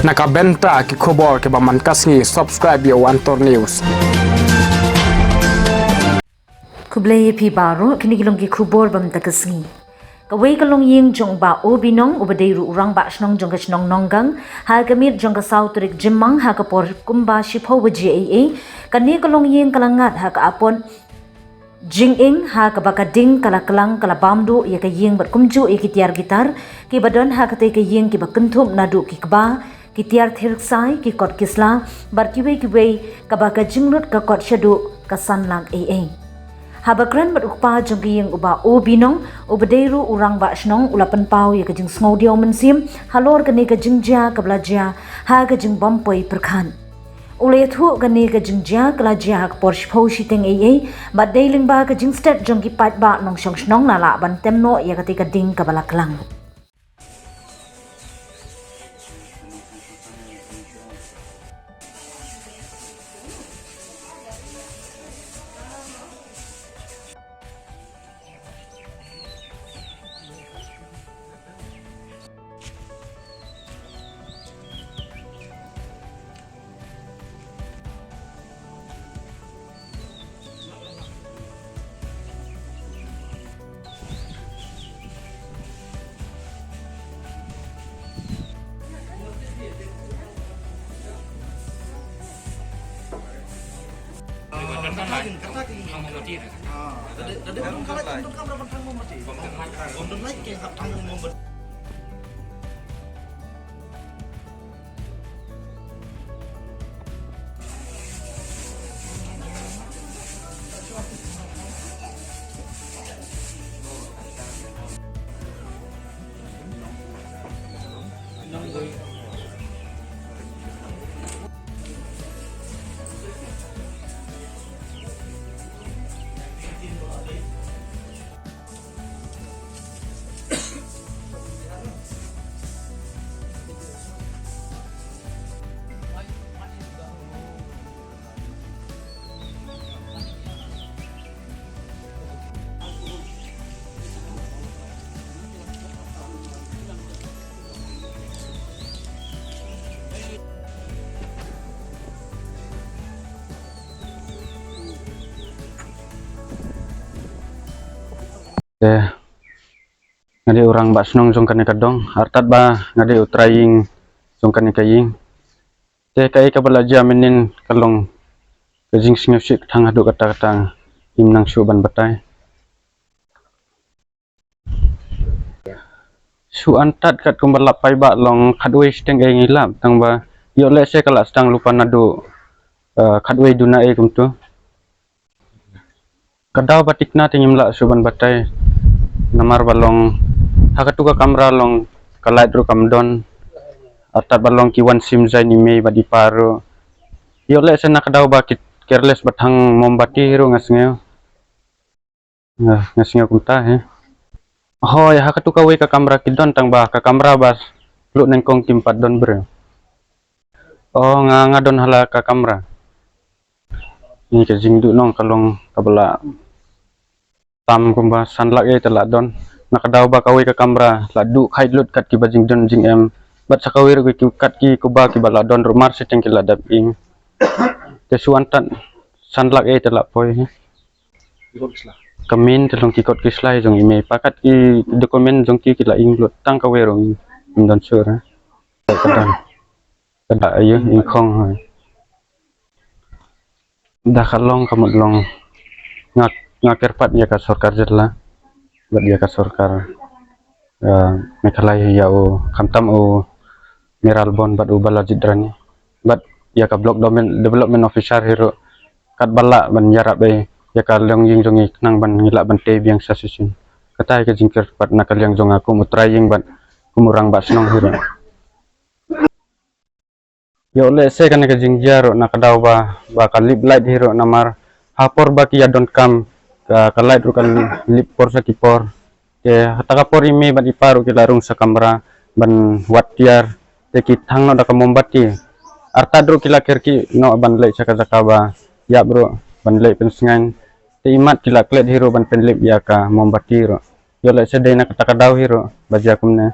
Nakabenta ki khobor ke baman kasngi subscribe yo Antor News. Kublai pi baro kini kilong ki khubor bam takasngi. Kawai kalong ying jong ba obinong ubadeiru urang ba snong jong kasnong nonggang ha kamit jong ka sauturik jimang ha kapor kumba shipho waji ai kani kalong ying kalangat ha ka apon jing ing ha ka bakading kalakalang kalabamdo ya ka ying bat kumju ya ki tiar gitar ki badon ha ka te ka ying ki bakenthum nadu ki kba ki tiar thirksai ki kot kisla bar kiwe ka baka jingrut ka kot shadu ka sanlang ai Habakran berukpa jengki yang uba binong ubadeiru urang ba snong ulapan pau ya kajing sngodio mensim halor kene kajing ja kablaja ha kajing bampoi perkhan ule thu kene kajing ja kalajia hak porsh phau shiteng ai badailing ba kajing stat jengki pat ba nong shong snong nala ban temno ya ketika ding kabalaklang ngade orang ba snong jong kane kadong hartat ba ngade utraying jong kane kaying te kai ka balaja menin kalong kajing singapsik thang adu kata kata himnang shu ban batai su antat kat kumbalap pai ba long khadwe steng ai ngilap tang ba yo le se kala stang lupa nadu khadwe duna ai kumtu kadaw batikna tingimla shu ban batai namar balong hakatuka kamera long kalai dru kamdon atat balong kiwan sim zai ni mei badi paro yo le sena kadaw ba careless bathang mombati hero ngasngeo ngasngeo kumta he hoy hakatuka we ka kamera kidon tang ba ka kamera bas lu nengkong timpat don bre oh ngadon hala ka kamera ni ke jingdu nong kalong kabala tam kumba sanlak e telak don nakadaw ba kawi ka kamera ladu khait lut kat ki bajing don jing em bat sakawir ki kat ki kuba ki bala don rumar seteng ki ladap ing te suantan sanlak e telak poi kamin telong ki kot ki slai jong ime pakat ki dokumen jong ki la ing lut tang kawe rong don sur kadang kada ayo ing khong dah kalong kamut long ngakir pat ya ka sarkar jetla buat dia ka sarkar mekalai ya o kamtam o meralbon bat o bala jidrani bat ya ka block development officer hero kat bala ban yarap be ya ka long ying jongi nang ban ngila ban te biang sasusun katai ka jingkir pat nakal yang jong aku mutraying bat kumurang ba snong hero ya ole se kan ka jingjaro nakadaw ba kalip light hero namar hapor ba ki ya don't come kalai dru kan lip por sa kipor ke hataka por ime ban iparu ki larung sa kamera ban watiar te ki thang no da ka mombati arta dru ki lakir ki no ban lei saka ba ya bro ban lei pensengan te imat ki laklet hero ban penlip ya ka mombati ro yo le sedena kata kadau hero bajakum ne